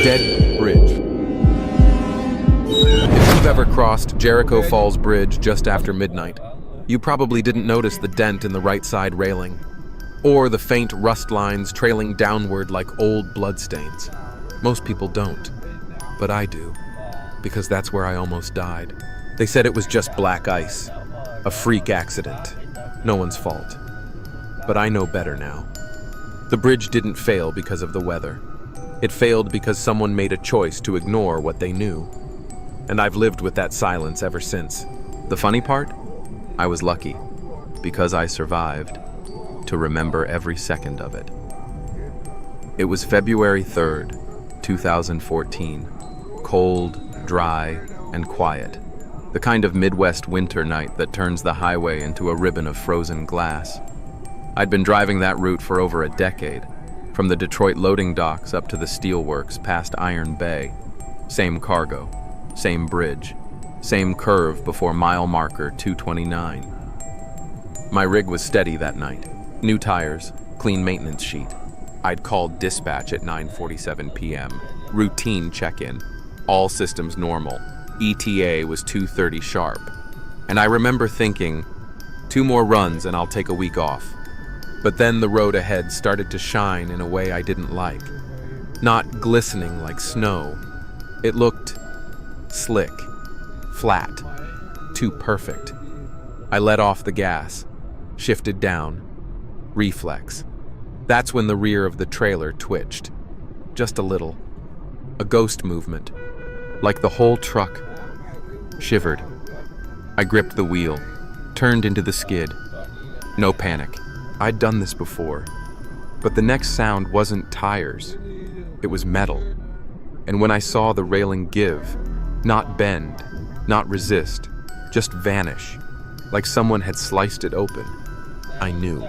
Dead Bridge. If you've ever crossed Jericho Falls Bridge just after midnight, you probably didn't notice the dent in the right side railing, or the faint rust lines trailing downward like old bloodstains. Most people don't, but I do, because that's where I almost died. They said it was just black ice, a freak accident, no one's fault. But I know better now. The bridge didn't fail because of the weather. It failed because someone made a choice to ignore what they knew. And I've lived with that silence ever since. The funny part? I was lucky, because I survived, to remember every second of it. It was February 3rd, 2014. Cold, dry, and quiet. The kind of Midwest winter night that turns the highway into a ribbon of frozen glass. I'd been driving that route for over a decade, from the Detroit loading docks up to the steelworks past Iron Bay. Same cargo, same bridge, same curve before mile marker 229. My rig was steady that night. New tires, clean maintenance sheet. I'd called dispatch at 9:47 p.m. Routine check-in. All systems normal. ETA was 2:30 sharp. And I remember thinking, 2 more runs and I'll take a week off. But then the road ahead started to shine in a way I didn't like. Not glistening like snow. It looked slick, flat, too perfect. I let off the gas, shifted down, reflex. That's when the rear of the trailer twitched. Just a little. A ghost movement. Like the whole truck shivered. I gripped the wheel, turned into the skid. No panic. I'd done this before. But the next sound wasn't tires. It was metal. And when I saw the railing give, not bend, not resist, just vanish, like someone had sliced it open, I knew.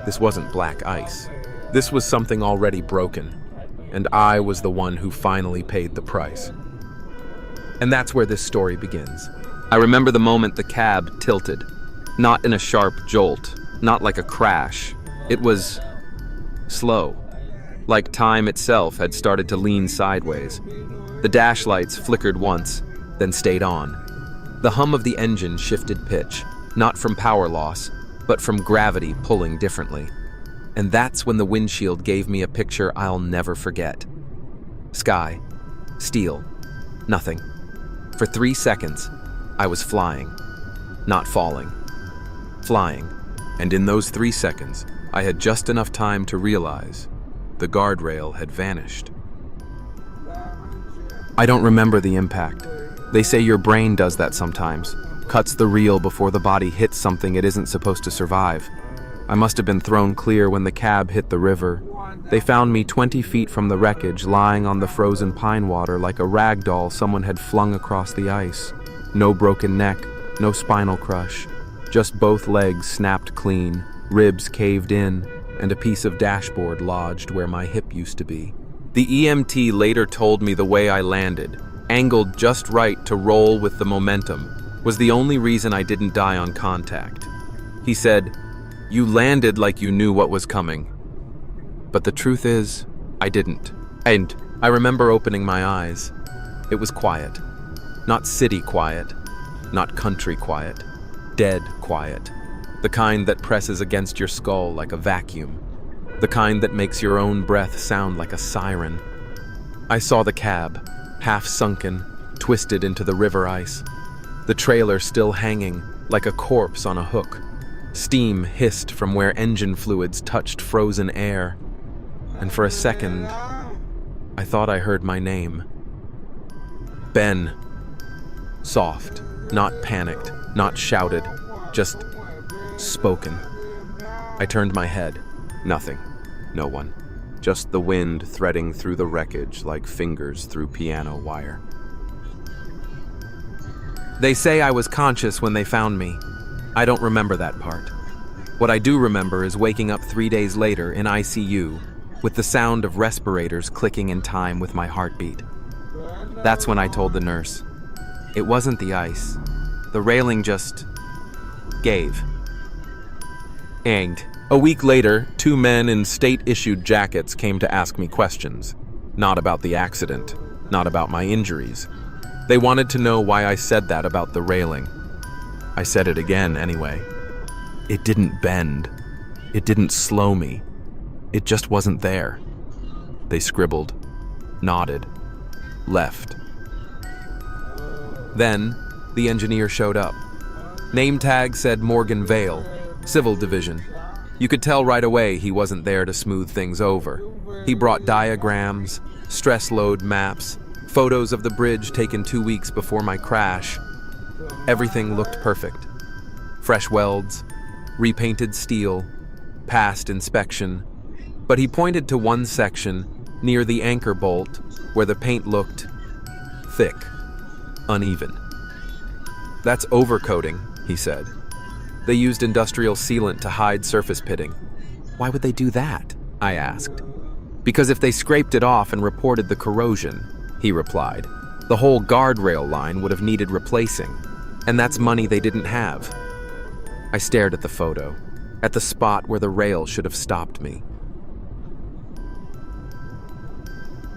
This wasn't black ice. This was something already broken, and I was the one who finally paid the price. And that's where this story begins. I remember the moment the cab tilted, not in a sharp jolt, not like a crash. It was slow, like time itself had started to lean sideways. The dash lights flickered once, then stayed on. The hum of the engine shifted pitch, not from power loss, but from gravity pulling differently. And that's when the windshield gave me a picture I'll never forget. Sky, steel, nothing. For 3 seconds, I was flying, not falling. Flying, and in those 3 seconds, I had just enough time to realize the guardrail had vanished. I don't remember the impact. They say your brain does that sometimes, cuts the reel before the body hits something it isn't supposed to survive. I must have been thrown clear when the cab hit the river. They found me 20 feet from the wreckage, lying on the frozen pine water like a rag doll someone had flung across the ice. No broken neck, no spinal crush, just both legs snapped clean, ribs caved in, and a piece of dashboard lodged where my hip used to be. The EMT later told me the way I landed, angled just right to roll with the momentum, was the only reason I didn't die on contact. He said, "You landed like you knew what was coming." But the truth is, I didn't. And I remember opening my eyes. It was quiet. Not city quiet, not country quiet, dead quiet. The kind that presses against your skull like a vacuum. The kind that makes your own breath sound like a siren. I saw the cab, half sunken, twisted into the river ice. The trailer still hanging, like a corpse on a hook. Steam hissed from where engine fluids touched frozen air. And for a second, I thought I heard my name. Ben. Soft, not panicked, not shouted, just spoken. I turned my head. Nothing. No one. Just the wind threading through the wreckage like fingers through piano wire. They say I was conscious when they found me. I don't remember that part. What I do remember is waking up 3 days later in ICU with the sound of respirators clicking in time with my heartbeat. That's when I told the nurse. It wasn't the ice. The railing just gave. And a week later, 2 men in state-issued jackets came to ask me questions. Not about the accident, not about my injuries. They wanted to know why I said that about the railing. I said it again anyway. It didn't bend. It didn't slow me. It just wasn't there. They scribbled, nodded, left. Then, the engineer showed up. Name tag said Morgan Vale, Civil Division. You could tell right away he wasn't there to smooth things over. He brought diagrams, stress load maps, photos of the bridge taken 2 weeks before my crash. Everything looked perfect. Fresh welds, repainted steel, passed inspection. But he pointed to one section near the anchor bolt where the paint looked thick, uneven. That's overcoating, he said. They used industrial sealant to hide surface pitting. Why would they do that? I asked. Because if they scraped it off and reported the corrosion, he replied, the whole guardrail line would have needed replacing, and that's money they didn't have. I stared at the photo, at the spot where the rail should have stopped me.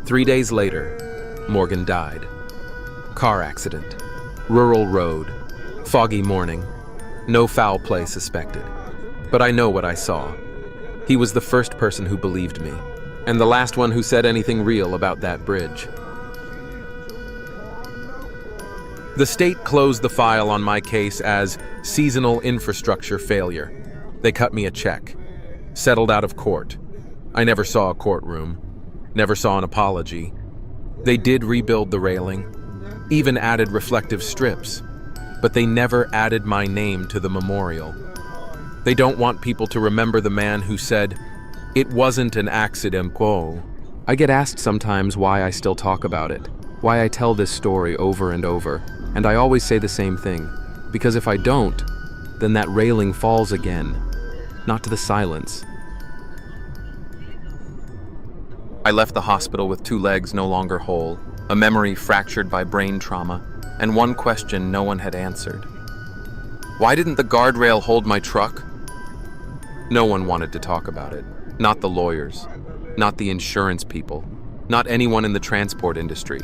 3 days later, Morgan died. Car accident, rural road, foggy morning, no foul play suspected. But I know what I saw. He was the first person who believed me, and the last one who said anything real about that bridge. The state closed the file on my case as seasonal infrastructure failure. They cut me a check, settled out of court. I never saw a courtroom, never saw an apology. They did rebuild the railing, even added reflective strips, but they never added my name to the memorial. They don't want people to remember the man who said, "It wasn't an accident." I get asked sometimes why I still talk about it, why I tell this story over and over, and I always say the same thing, because if I don't, then that railing falls again, not to the silence. I left the hospital with 2 legs no longer whole, a memory fractured by brain trauma, and one question no one had answered. Why didn't the guardrail hold my truck? No one wanted to talk about it. Not the lawyers, not the insurance people, not anyone in the transport industry.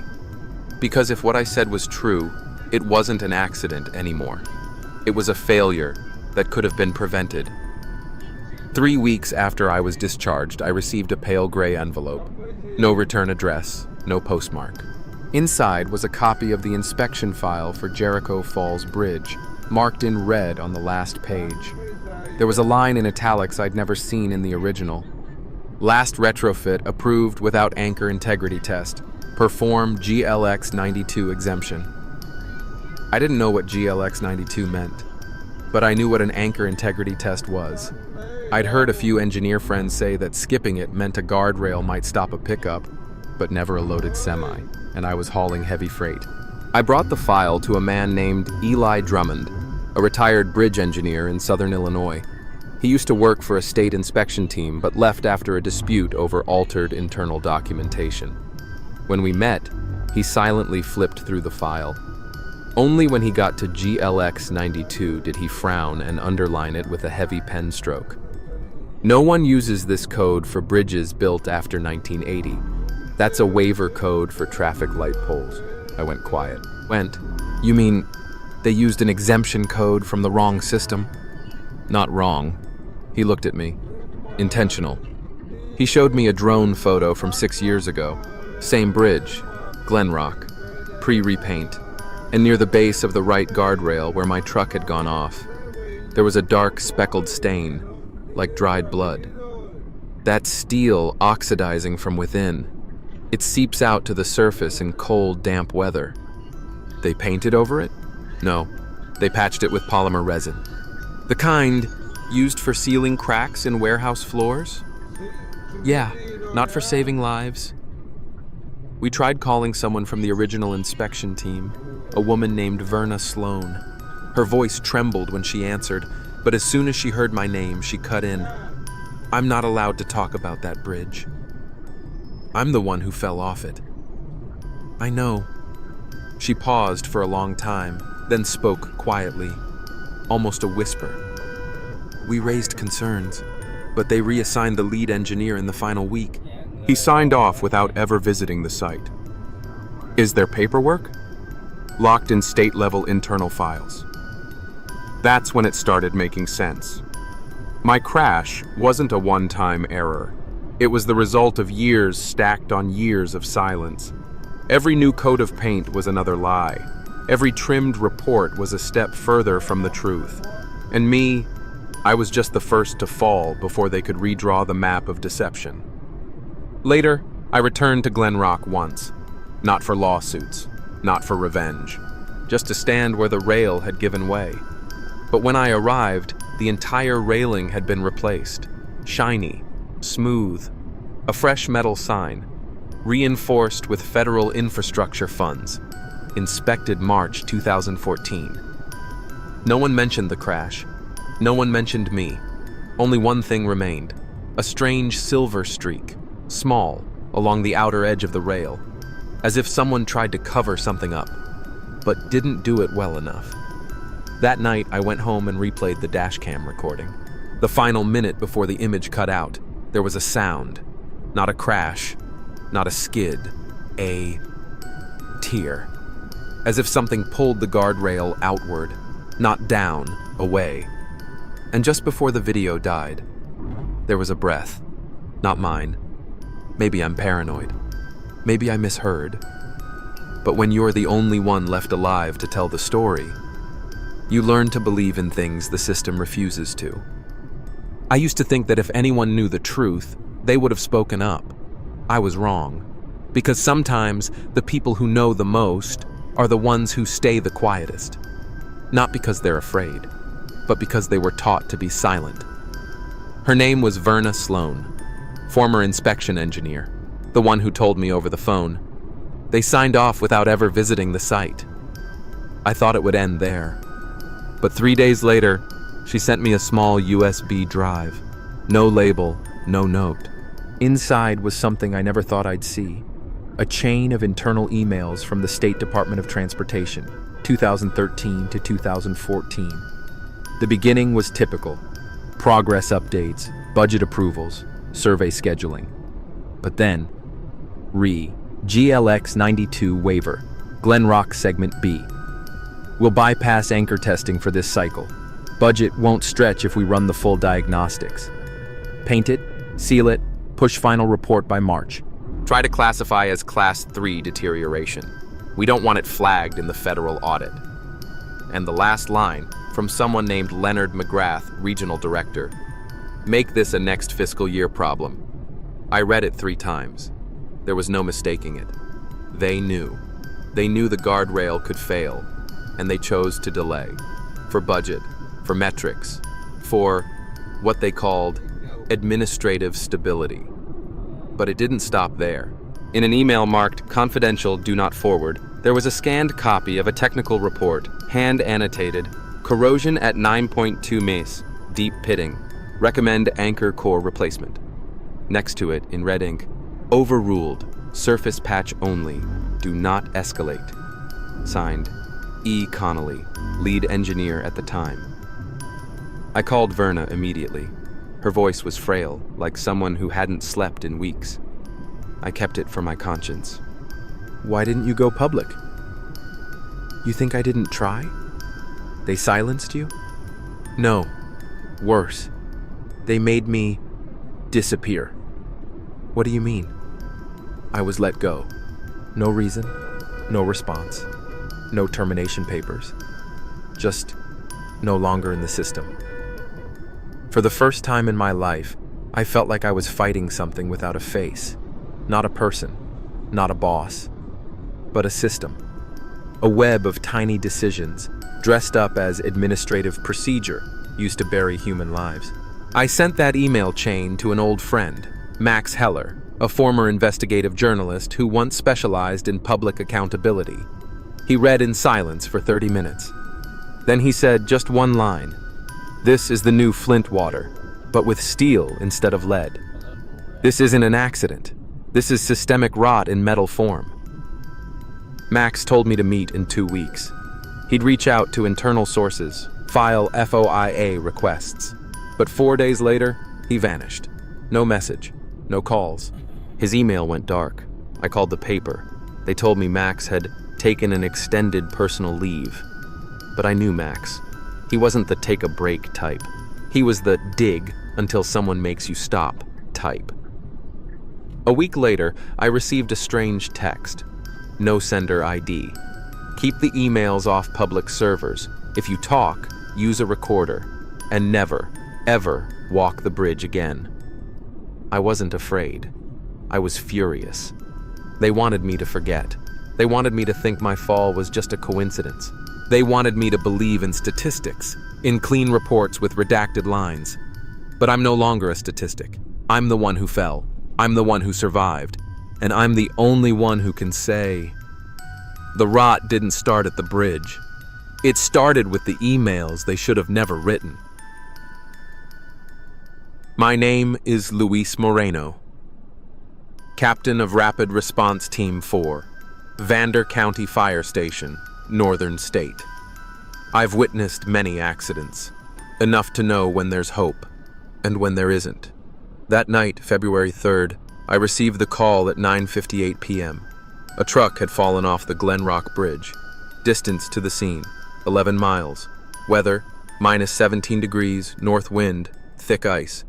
Because if what I said was true, it wasn't an accident anymore. It was a failure that could have been prevented. 3 weeks after I was discharged, I received a pale gray envelope. No return address, no postmark. Inside was a copy of the inspection file for Jericho Falls Bridge, marked in red on the last page. There was a line in italics I'd never seen in the original. Last retrofit approved without anchor integrity test. Perform GLX 92 exemption. I didn't know what GLX 92 meant, but I knew what an anchor integrity test was. I'd heard a few engineer friends say that skipping it meant a guardrail might stop a pickup, but never a loaded semi, and I was hauling heavy freight. I brought the file to a man named Eli Drummond, a retired bridge engineer in southern Illinois. He used to work for a state inspection team, but left after a dispute over altered internal documentation. When we met, he silently flipped through the file. Only when he got to GLX 92 did he frown and underline it with a heavy pen stroke. No one uses this code for bridges built after 1980. That's a waiver code for traffic light poles. I went quiet. You mean they used an exemption code from the wrong system? Not wrong. He looked at me. Intentional. He showed me a drone photo from 6 years ago. Same bridge, Glen Rock, pre-repaint, and near the base of the right guardrail where my truck had gone off, there was a dark speckled stain, like dried blood. That's steel oxidizing from within. It seeps out to the surface in cold, damp weather. They painted over it? No, they patched it with polymer resin. The kind used for sealing cracks in warehouse floors? Yeah, not for saving lives. We tried calling someone from the original inspection team, a woman named Verna Sloan. Her voice trembled when she answered, but as soon as she heard my name, she cut in. I'm not allowed to talk about that bridge. I'm the one who fell off it. I know. She paused for a long time, then spoke quietly, almost a whisper. We raised concerns, but they reassigned the lead engineer in the final week. He signed off without ever visiting the site. Is there paperwork? Locked in state-level internal files. That's when it started making sense. My crash wasn't a one-time error. It was the result of years stacked on years of silence. Every new coat of paint was another lie. Every trimmed report was a step further from the truth. And me, I was just the first to fall before they could redraw the map of deception. Later, I returned to Glen Rock once. Not for lawsuits, not for revenge. Just to stand where the rail had given way. But when I arrived, the entire railing had been replaced. Shiny, smooth, a fresh metal sign, reinforced with federal infrastructure funds, inspected March 2014. No one mentioned the crash. No one mentioned me. Only one thing remained, a strange silver streak, small, along the outer edge of the rail, as if someone tried to cover something up, but didn't do it well enough. That night, I went home and replayed the dashcam recording. The final minute before the image cut out, there was a sound. Not a crash, not a skid, a tear. As if something pulled the guardrail outward, not down, away. And just before the video died, there was a breath. Not mine. Maybe I'm paranoid. Maybe I misheard. But when you're the only one left alive to tell the story, you learn to believe in things the system refuses to. I used to think that if anyone knew the truth, they would have spoken up. I was wrong. Because sometimes the people who know the most are the ones who stay the quietest. Not because they're afraid, but because they were taught to be silent. Her name was Verna Sloan, former inspection engineer, the one who told me over the phone. They signed off without ever visiting the site. I thought it would end there. But 3 days later, she sent me a small USB drive. No label, no note. Inside was something I never thought I'd see. A chain of internal emails from the State Department of Transportation, 2013 to 2014. The beginning was typical. Progress updates, budget approvals, survey scheduling. But then, GLX 92 waiver, Glen Rock Segment B. We'll bypass anchor testing for this cycle. Budget won't stretch if we run the full diagnostics. Paint it, seal it, push final report by March. Try to classify as Class 3 deterioration. We don't want it flagged in the federal audit. And the last line, from someone named Leonard McGrath, Regional Director. Make this a next fiscal year problem. I read it 3 times. There was no mistaking it. They knew. They knew the guardrail could fail, and they chose to delay. For budget, for metrics, for what they called administrative stability. But it didn't stop there. In an email marked confidential, do not forward, there was a scanned copy of a technical report, hand annotated, corrosion at 9.2 mace, deep pitting, recommend anchor core replacement. Next to it, in red ink, overruled, surface patch only, do not escalate. Signed, E. Connolly, lead engineer at the time. I called Verna immediately. Her voice was frail, like someone who hadn't slept in weeks. I kept it for my conscience. Why didn't you go public? You think I didn't try? They silenced you? No. Worse. They made me disappear. What do you mean? I was let go. No reason, no response, no termination papers. Just no longer in the system. For the first time in my life, I felt like I was fighting something without a face. Not a person, not a boss, but a system. A web of tiny decisions, dressed up as administrative procedure, used to bury human lives. I sent that email chain to an old friend, Max Heller, a former investigative journalist who once specialized in public accountability. He read in silence for 30 minutes. Then he said just one line. This is the new Flint water, but with steel instead of lead. This isn't an accident. This is systemic rot in metal form. Max told me to meet in 2 weeks. He'd reach out to internal sources, file FOIA requests. But 4 days later, he vanished. No message, no calls. His email went dark. I called the paper. They told me Max had taken an extended personal leave. But I knew Max. He wasn't the take a break type. He was the dig until someone makes you stop type. A week later, I received a strange text. No sender ID. Keep the emails off public servers. If you talk, use a recorder. And never, ever walk the bridge again. I wasn't afraid. I was furious. They wanted me to forget. They wanted me to think my fall was just a coincidence. They wanted me to believe in statistics, in clean reports with redacted lines. But I'm no longer a statistic. I'm the one who fell. I'm the one who survived. And I'm the only one who can say, the rot didn't start at the bridge. It started with the emails they should have never written. My name is Luis Moreno, Captain of Rapid Response Team 4, Vander County Fire Station, Northern State. I've witnessed many accidents, enough to know when there's hope and when there isn't. That night, February 3rd, I received the call at 9:58 p.m. A truck had fallen off the Glen Rock Bridge. Distance to the scene, 11 miles. Weather, minus 17 degrees, north wind, thick ice.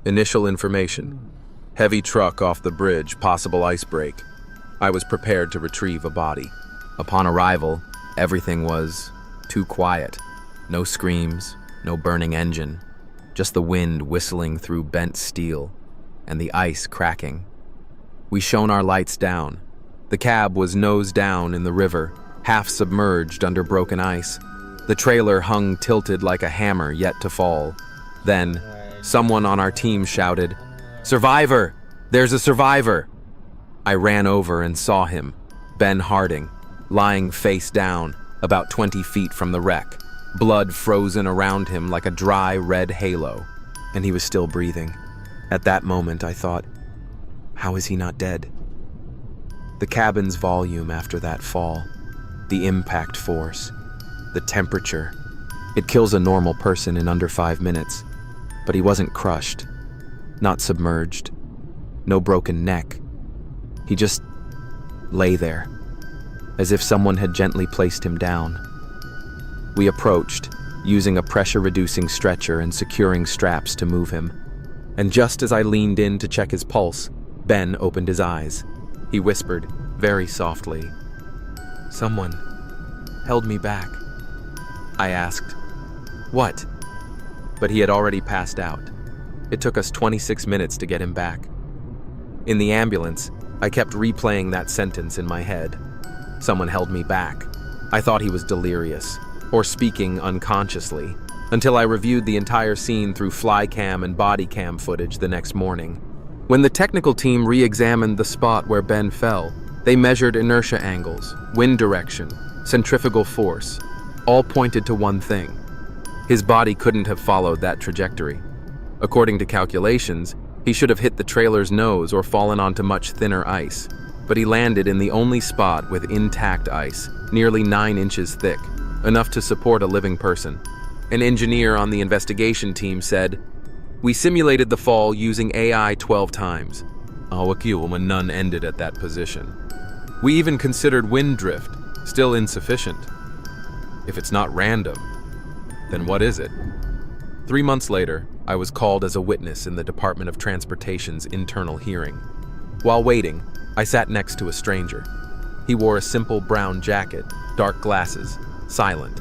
Initial information, heavy truck off the bridge, possible ice break. I was prepared to retrieve a body. Upon arrival, everything was too quiet. No screams, no burning engine, just the wind whistling through bent steel and the ice cracking. We shone our lights down. The cab was nose down in the river, half submerged under broken ice. The trailer hung tilted like a hammer yet to fall. Then, someone on our team shouted, "Survivor! There's a survivor!" I ran over and saw him, Ben Harding, lying face down, about 20 feet from the wreck, blood frozen around him like a dry red halo, and he was still breathing. At that moment, I thought, how is he not dead? The cabin's volume after that fall, the impact force, the temperature. It kills a normal person in under 5 minutes, but he wasn't crushed, not submerged, no broken neck. He just lay there, as if someone had gently placed him down. We approached, using a pressure-reducing stretcher and securing straps to move him. And just as I leaned in to check his pulse, Ben opened his eyes. He whispered, very softly, "Someone held me back." I asked, "What?" But he had already passed out. It took us 26 minutes to get him back. In the ambulance, I kept replaying that sentence in my head. Someone held me back. I thought he was delirious, or speaking unconsciously, until I reviewed the entire scene through fly cam and body cam footage the next morning. When the technical team re-examined the spot where Ben fell, they measured inertia angles, wind direction, centrifugal force. All pointed to one thing. His body couldn't have followed that trajectory. According to calculations, he should have hit the trailer's nose or fallen onto much thinner ice, but he landed in the only spot with intact ice, nearly 9 inches thick, enough to support a living person. An engineer on the investigation team said, "We simulated the fall using AI 12 times. None ended at that position. We even considered wind drift, still insufficient. If it's not random, then what is it?" 3 months later, I was called as a witness in the Department of Transportation's internal hearing. While waiting, I sat next to a stranger. He wore a simple brown jacket, dark glasses, silent.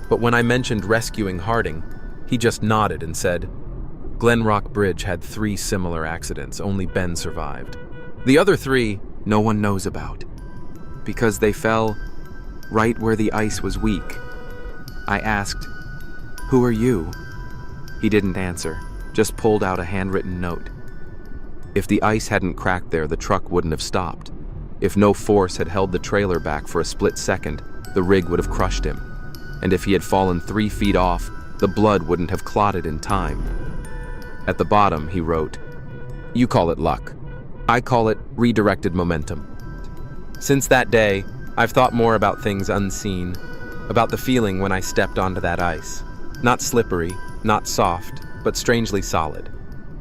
But when I mentioned rescuing Harding, he just nodded and said, "Glen Rock Bridge had 3 similar accidents, only Ben survived. The other 3, no one knows about, because they fell right where the ice was weak." I asked, "Who are you?" He didn't answer, just pulled out a handwritten note. If the ice hadn't cracked there, the truck wouldn't have stopped. If no force had held the trailer back for a split second, the rig would have crushed him. And if he had fallen 3 feet off, the blood wouldn't have clotted in time. At the bottom, he wrote, "You call it luck. I call it redirected momentum." Since that day, I've thought more about things unseen, about the feeling when I stepped onto that ice. Not slippery, not soft, but strangely solid.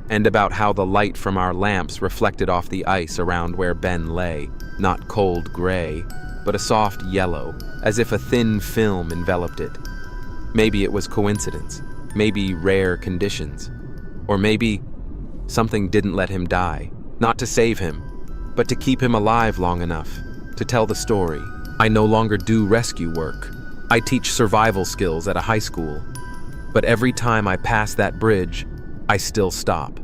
and about how the light from our lamps reflected off the ice around where Ben lay, not cold gray, but a soft yellow, as if a thin film enveloped it. Maybe it was coincidence, maybe rare conditions, or maybe something didn't let him die, not to save him, but to keep him alive long enough to tell the story. I no longer do rescue work. I teach survival skills at a high school. But every time I pass that bridge, I still stop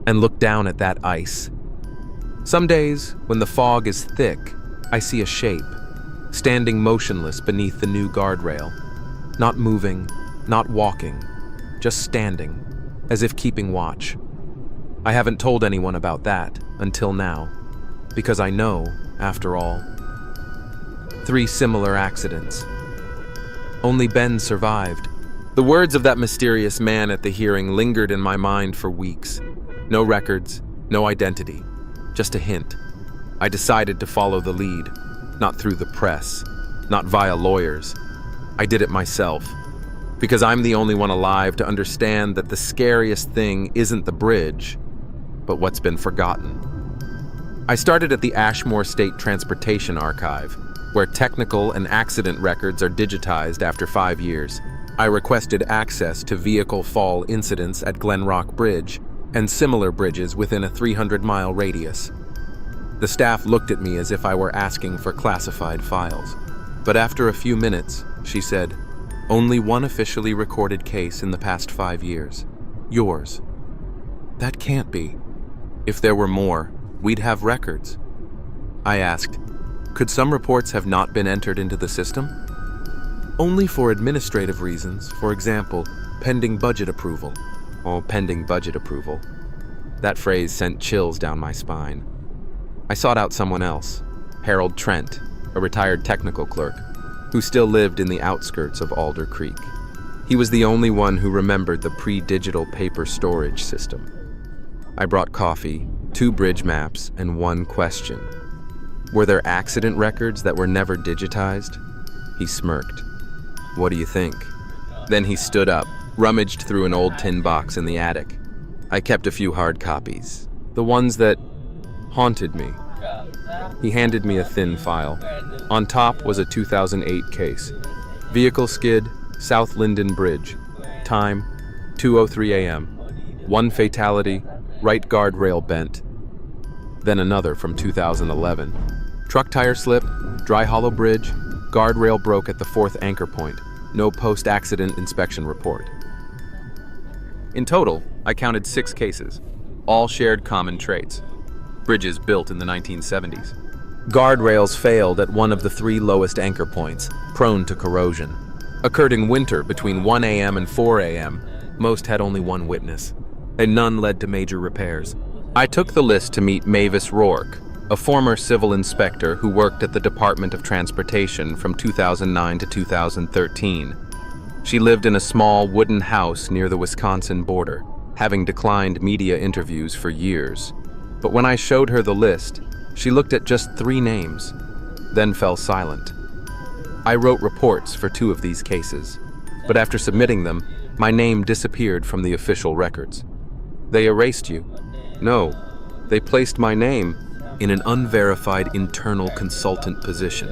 and look down at that ice. Some days, when the fog is thick, I see a shape, standing motionless beneath the new guardrail, not moving, not walking, just standing, as if keeping watch. I haven't told anyone about that until now, because I know, after all. 3 similar accidents. Only Ben survived. The words of that mysterious man at the hearing lingered in my mind for weeks. No records, no identity, just a hint. I decided to follow the lead, not through the press, not via lawyers. I did it myself, because I'm the only one alive to understand that the scariest thing isn't the bridge, but what's been forgotten. I started at the Ashmore State Transportation Archive, where technical and accident records are digitized after 5 years. I requested access to vehicle fall incidents at Glen Rock Bridge and similar bridges within a 300-mile radius. The staff looked at me as if I were asking for classified files. But after a few minutes, she said, "Only one officially recorded case in the past 5 years. Yours." That can't be. If there were more, we'd have records. I asked, could some reports have not been entered into the system? Only for administrative reasons, for example, pending budget approval. Oh, pending budget approval. That phrase sent chills down my spine. I sought out someone else, Harold Trent, a retired technical clerk, who still lived in the outskirts of Alder Creek. He was the only one who remembered the pre-digital paper storage system. I brought coffee, 2 bridge maps, and 1 question. Were there accident records that were never digitized? He smirked. What do you think? Then he stood up, rummaged through an old tin box in the attic. I kept a few hard copies, the ones that haunted me. He handed me a thin file. On top was a 2008 case. Vehicle skid, South Linden Bridge. Time, 2:03 a.m. 1 fatality, right guardrail bent. Then another from 2011. Truck tire slip, Dry Hollow Bridge, guardrail broke at the 4th anchor point. No post-accident inspection report. In total, I counted 6 cases. All shared common traits. Bridges built in the 1970s. Guardrails failed at one of the 3 lowest anchor points, prone to corrosion. Occurred in winter between 1 a.m. and 4 a.m. Most had only 1 witness, and none led to major repairs. I took the list to meet Mavis Rourke, a former civil inspector who worked at the Department of Transportation from 2009 to 2013. She lived in a small wooden house near the Wisconsin border, having declined media interviews for years. But when I showed her the list, she looked at just 3 names, then fell silent. I wrote reports for 2 of these cases, but after submitting them, my name disappeared from the official records. They erased you. No, they placed my name in an unverified internal consultant position.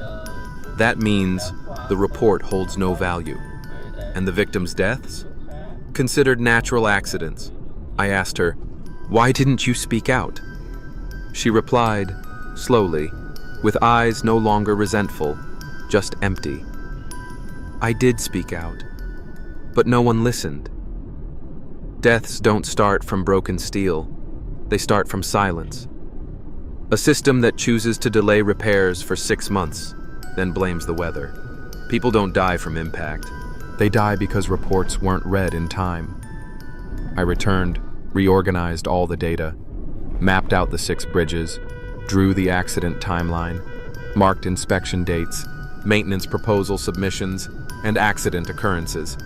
That means the report holds no value. And the victims' deaths? Considered natural accidents. I asked her, "Why didn't you speak out?" She replied, slowly, with eyes no longer resentful, just empty. I did speak out, but no one listened. Deaths don't start from broken steel. They start from silence. A system that chooses to delay repairs for 6 months, then blames the weather. People don't die from impact. They die because reports weren't read in time. I returned, reorganized all the data, mapped out the 6 bridges, drew the accident timeline, marked inspection dates, maintenance proposal submissions, and accident occurrences.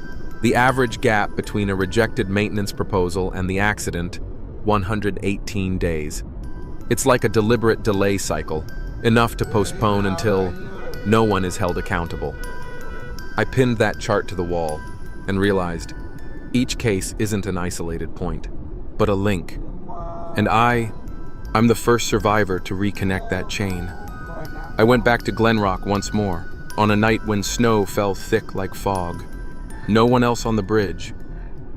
The average gap between a rejected maintenance proposal and the accident, 118 days. It's like a deliberate delay cycle, enough to postpone until no one is held accountable. I pinned that chart to the wall and realized each case isn't an isolated point. but a link. And I'm the first survivor to reconnect that chain. I went back to Glenrock once more, on a night when snow fell thick like fog. No one else on the bridge.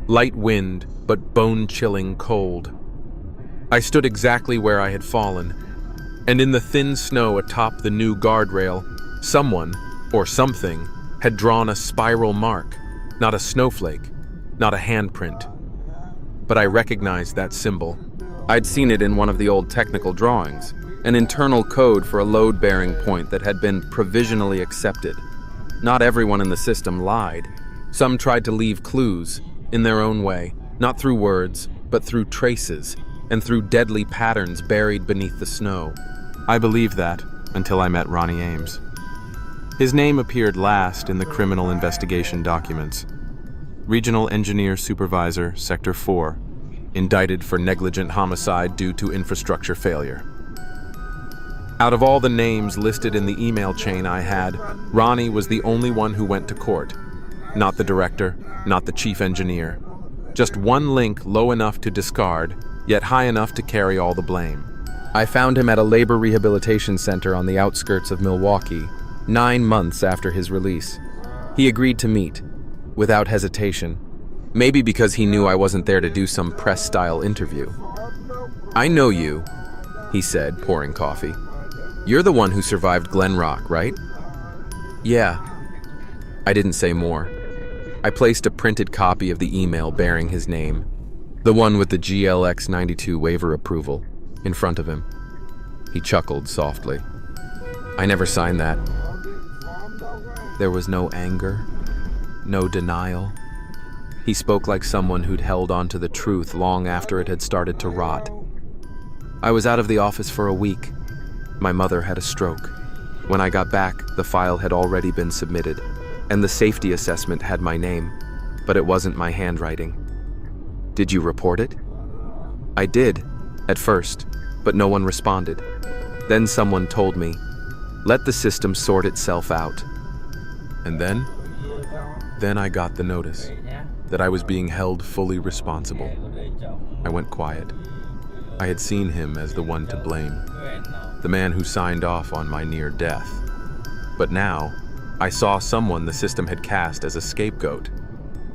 Light wind, but bone-chilling cold. I stood exactly where I had fallen, and in the thin snow atop the new guardrail, someone, or something, had drawn a spiral mark, not a snowflake, not a handprint. But I recognized that symbol. I'd seen it in one of the old technical drawings, an internal code for a load-bearing point that had been provisionally accepted. Not everyone in the system lied. Some tried to leave clues, in their own way, not through words, but through traces, and through deadly patterns buried beneath the snow. I believed that until I met Ronnie Ames. His name appeared last in the criminal investigation documents. Regional Engineer Supervisor, Sector 4, indicted for negligent homicide due to infrastructure failure. Out of all the names listed in the email chain I had, Ronnie was the only one who went to court. Not the director, not the chief engineer. Just one link low enough to discard, yet high enough to carry all the blame. I found him at a labor rehabilitation center on the outskirts of Milwaukee, 9 months after his release. He agreed to meet, without hesitation. Maybe because he knew I wasn't there to do some press-style interview. "I know you," he said, pouring coffee. "You're the one who survived Glenrock, right?" "Yeah." I didn't say more. I placed a printed copy of the email bearing his name, the one with the GLX 92 waiver approval, in front of him. He chuckled softly. "I never signed that." There was no anger, no denial. He spoke like someone who'd held on to the truth long after it had started to rot. "I was out of the office for a week. My mother had a stroke. When I got back, the file had already been submitted, and the safety assessment had my name, but it wasn't my handwriting." "Did you report it?" "I did, at first, but no one responded. Then someone told me, 'Let the system sort itself out.' And then I got the notice that I was being held fully responsible. I went quiet. I had seen him as the one to blame, the man who signed off on my near death. But now, I saw someone the system had cast as a scapegoat.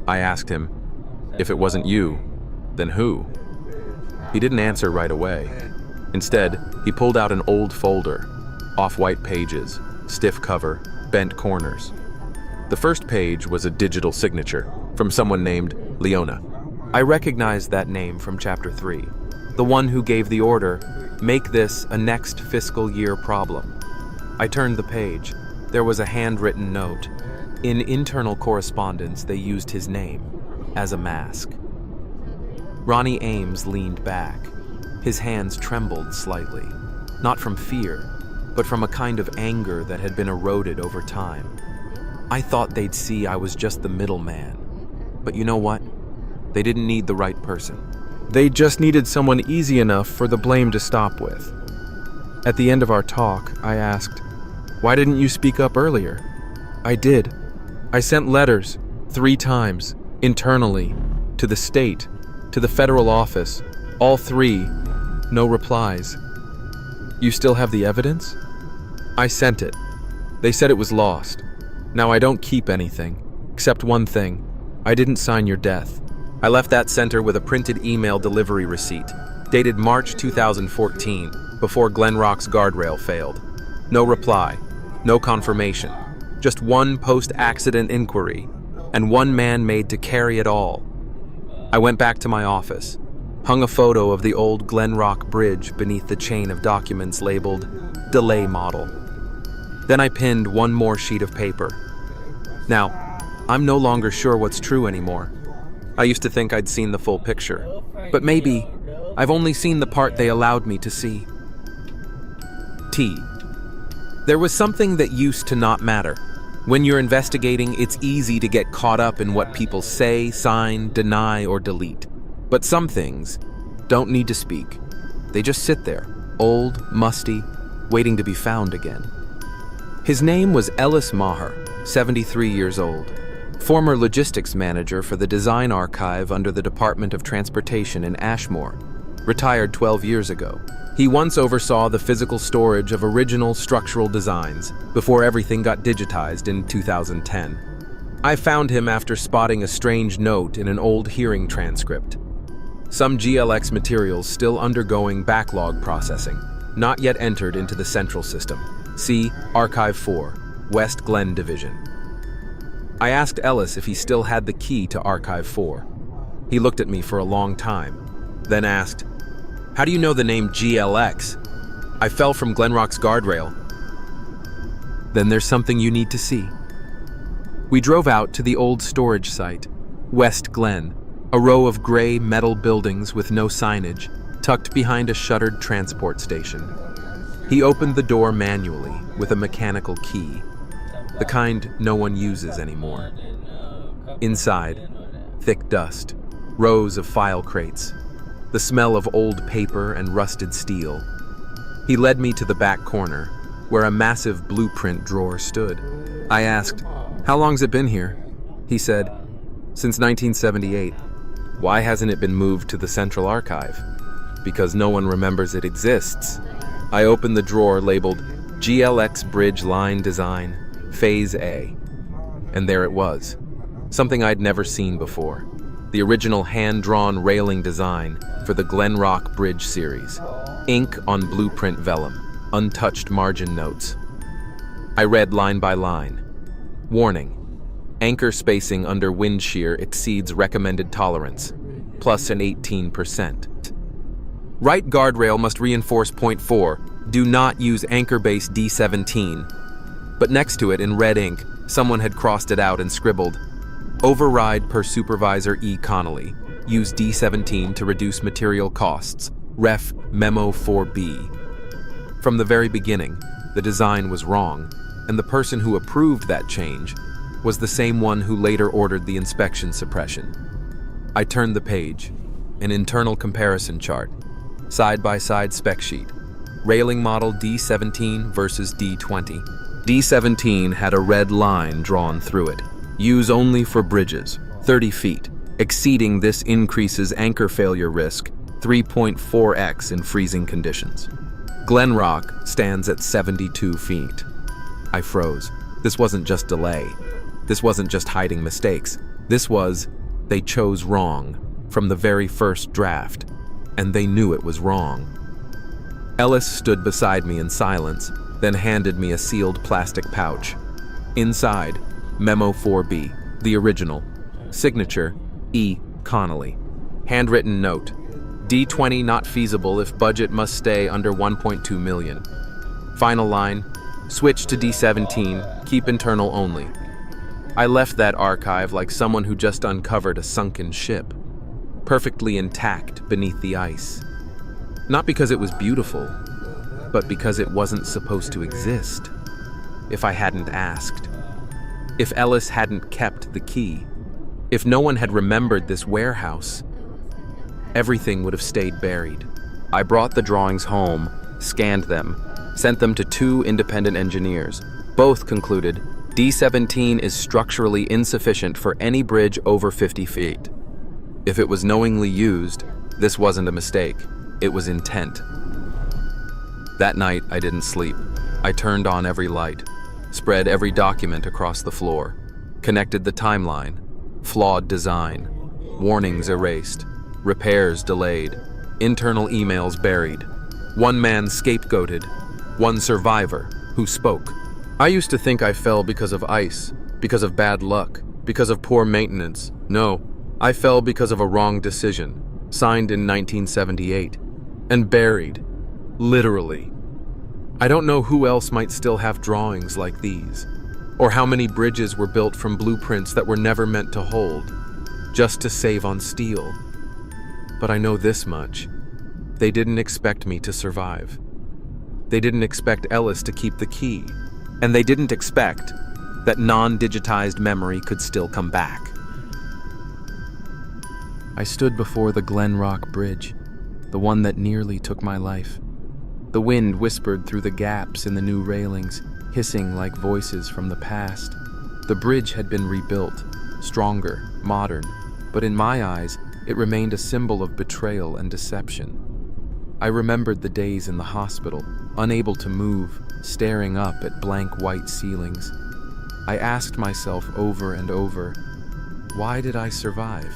I asked him, if it wasn't you, then who? He didn't answer right away. Instead, he pulled out an old folder, off-white pages, stiff cover, bent corners. The first page was a digital signature from someone named Leona. I recognized that name from Chapter 3, the one who gave the order, "Make this a next fiscal year problem." I turned the page. There was a handwritten note. In internal correspondence, they used his name as a mask. Ronnie Ames leaned back. His hands trembled slightly, not from fear, but from a kind of anger that had been eroded over time. I thought they'd see I was just the middleman. But you know what? They didn't need the right person. They just needed someone easy enough for the blame to stop with. At the end of our talk, I asked, "Why didn't you speak up earlier?" "I did. I sent letters 3 times, internally, to the state, to the federal office, all 3, no replies." "You still have the evidence?" "I sent it. They said it was lost. Now I don't keep anything, except one thing. I didn't sign your death." I left that center with a printed email delivery receipt, dated March 2014, before Glenrock's guardrail failed. No reply, no confirmation, just one post-accident inquiry, and one man made to carry it all. I went back to my office, hung a photo of the old Glenrock Bridge beneath the chain of documents labeled "Delay Model." Then I pinned one more sheet of paper. Now, I'm no longer sure what's true anymore. I used to think I'd seen the full picture, but maybe I've only seen the part they allowed me to see. T. There was something that used to not matter. When you're investigating, it's easy to get caught up in what people say, sign, deny, or delete. But some things don't need to speak. They just sit there, old, musty, waiting to be found again. His name was Ellis Maher, 73 years old. Former logistics manager for the design archive under the Department of Transportation in Ashmore, retired 12 years ago. He once oversaw the physical storage of original structural designs before everything got digitized in 2010. I found him after spotting a strange note in an old hearing transcript. Some GLX materials still undergoing backlog processing, not yet entered into the central system. See Archive 4, West Glen Division. I asked Ellis if he still had the key to Archive 4. He looked at me for a long time, then asked, "How do you know the name GLX? I fell from Glenrock's guardrail." "Then there's something you need to see." We drove out to the old storage site, West Glen, a row of gray metal buildings with no signage, tucked behind a shuttered transport station. He opened the door manually with a mechanical key, the kind no one uses anymore. Inside, thick dust, rows of file crates, the smell of old paper and rusted steel. He led me to the back corner, where a massive blueprint drawer stood. I asked, "How long's it been here?" He said, "Since 1978. Why hasn't it been moved to the Central Archive?" "Because no one remembers it exists." I opened the drawer labeled GLX Bridge Line Design, Phase A. And there it was, something I'd never seen before. The original hand-drawn railing design for the Glenrock Bridge series. Ink on blueprint vellum, untouched margin notes. I read line by line. Warning: anchor spacing under wind shear exceeds recommended tolerance, plus an 18%. Right guardrail must reinforce point 4. Do not use anchor base D17. But next to it in red ink, someone had crossed it out and scribbled, "Override per Supervisor E. Connolly. Use D17 to reduce material costs. Ref Memo 4B." From the very beginning, the design was wrong, and the person who approved that change was the same one who later ordered the inspection suppression. I turned the page, an internal comparison chart, side-by-side spec sheet, railing model D17 versus D20. D17 had a red line drawn through it. Use only for bridges, 30 feet. Exceeding this increases anchor failure risk 3.4x in freezing conditions. Glenrock stands at 72 feet. I froze. This wasn't just delay. This wasn't just hiding mistakes. This was, they chose wrong from the very first draft, and they knew it was wrong. Ellis stood beside me in silence, then handed me a sealed plastic pouch. Inside, Memo 4B, the original. Signature, E. Connolly. Handwritten note, D20 not feasible if budget must stay under 1.2 million. Final line, switch to D17, keep internal only. I left that archive like someone who just uncovered a sunken ship, perfectly intact beneath the ice. Not because it was beautiful, but because it wasn't supposed to exist. If I hadn't asked. If Ellis hadn't kept the key. If no one had remembered this warehouse. Everything would have stayed buried. I brought the drawings home, scanned them, sent them to 2 independent engineers. Both concluded D17 is structurally insufficient for any bridge over 50 feet. If it was knowingly used, this wasn't a mistake. It was intent. That night, I didn't sleep. I turned on every light, spread every document across the floor, connected the timeline, flawed design, warnings erased, repairs delayed, internal emails buried, one man scapegoated, one survivor who spoke. I used to think I fell because of ice, because of bad luck, because of poor maintenance. No, I fell because of a wrong decision, signed in 1978, and buried, literally. I don't know who else might still have drawings like these, or how many bridges were built from blueprints that were never meant to hold, just to save on steel. But I know this much. They didn't expect me to survive. They didn't expect Ellis to keep the key, and they didn't expect that non-digitized memory could still come back. I stood before the Glenrock Bridge, the one that nearly took my life. The wind whispered through the gaps in the new railings, hissing like voices from the past. The bridge had been rebuilt, stronger, modern, but in my eyes, it remained a symbol of betrayal and deception. I remembered the days in the hospital, unable to move, staring up at blank white ceilings. I asked myself over and over, why did I survive?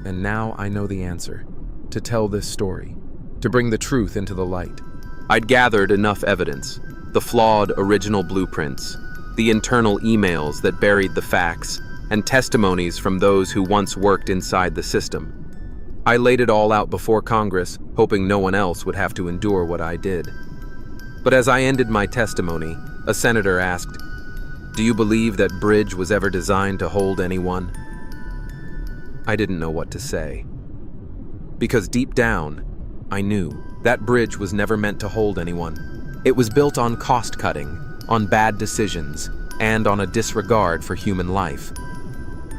And now I know the answer: to tell this story, to bring the truth into the light. I'd gathered enough evidence, the flawed original blueprints, the internal emails that buried the facts, and testimonies from those who once worked inside the system. I laid it all out before Congress, hoping no one else would have to endure what I did. But as I ended my testimony, a senator asked, "Do you believe that bridge was ever designed to hold anyone?" I didn't know what to say. Because deep down, I knew that bridge was never meant to hold anyone. It was built on cost-cutting, on bad decisions, and on a disregard for human life.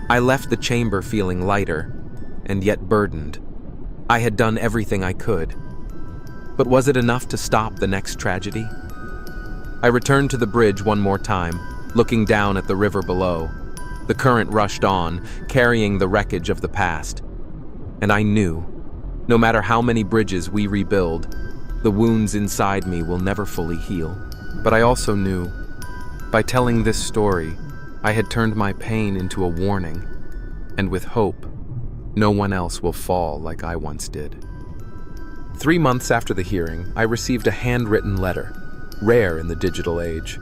I left the chamber feeling lighter, and yet burdened. I had done everything I could. But was it enough to stop the next tragedy? I returned to the bridge one more time, looking down at the river below. The current rushed on, carrying the wreckage of the past. And I knew, no matter how many bridges we rebuild, the wounds inside me will never fully heal. But I also knew, by telling this story, I had turned my pain into a warning, and with hope, no one else will fall like I once did. 3 months after the hearing, I received a handwritten letter, rare in the digital age.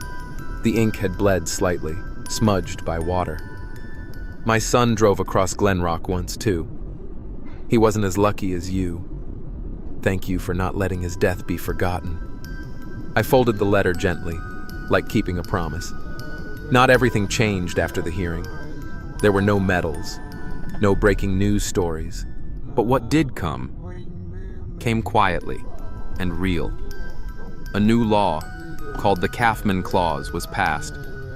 The ink had bled slightly, smudged by water. My son drove across Glen Rock once too. He wasn't as lucky as you. Thank you for not letting his death be forgotten. I folded the letter gently, like keeping a promise. Not everything changed after the hearing. There were no medals, no breaking news stories. But what did come came quietly and real. A new law, called the Kaufman Clause, was passed,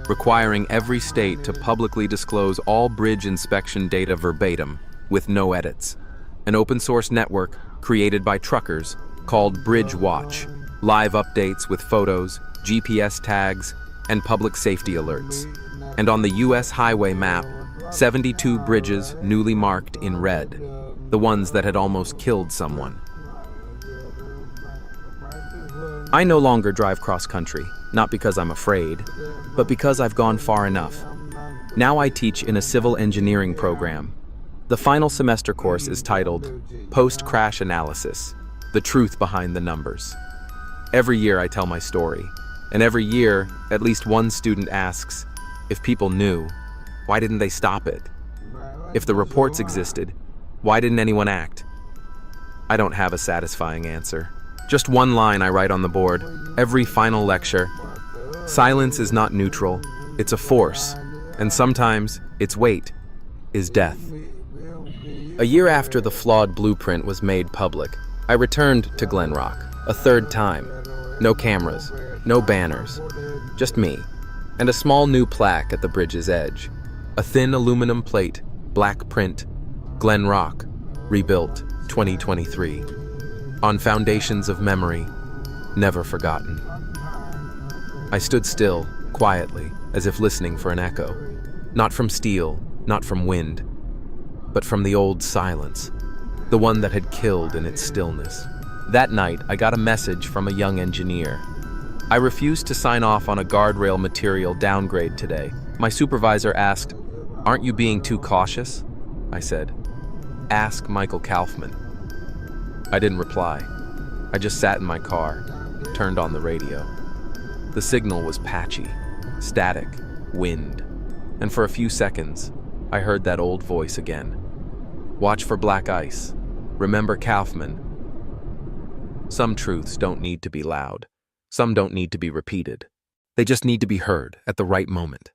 requiring every state to publicly disclose all bridge inspection data verbatim, with no edits. An open-source network created by truckers called Bridge Watch, live updates with photos, GPS tags, and public safety alerts. And on the U.S. highway map, 72 bridges newly marked in red, the ones that had almost killed someone. I no longer drive cross-country, not because I'm afraid, but because I've gone far enough. Now I teach in a civil engineering program. The final semester course is titled Post-Crash Analysis, The Truth Behind the Numbers. Every year I tell my story, and every year at least one student asks, if people knew, why didn't they stop it? If the reports existed, why didn't anyone act? I don't have a satisfying answer. Just one line I write on the board, every final lecture. Silence is not neutral, it's a force, and sometimes its weight is death. A year after the flawed blueprint was made public, I returned to Glen Rock, a third time. No cameras, no banners, just me, and a small new plaque at the bridge's edge. A thin aluminum plate, black print, Glen Rock, rebuilt, 2023. On foundations of memory, never forgotten. I stood still, quietly, as if listening for an echo. Not from steel, not from wind, but from the old silence, the one that had killed in its stillness. That night, I got a message from a young engineer. I refused to sign off on a guardrail material downgrade today. My supervisor asked, "Aren't you being too cautious?" I said, "Ask Michael Kaufman." I didn't reply. I just sat in my car, turned on the radio. The signal was patchy, static, wind, and for a few seconds, I heard that old voice again. Watch for black ice. Remember Kaufman. Some truths don't need to be loud. Some don't need to be repeated. They just need to be heard at the right moment.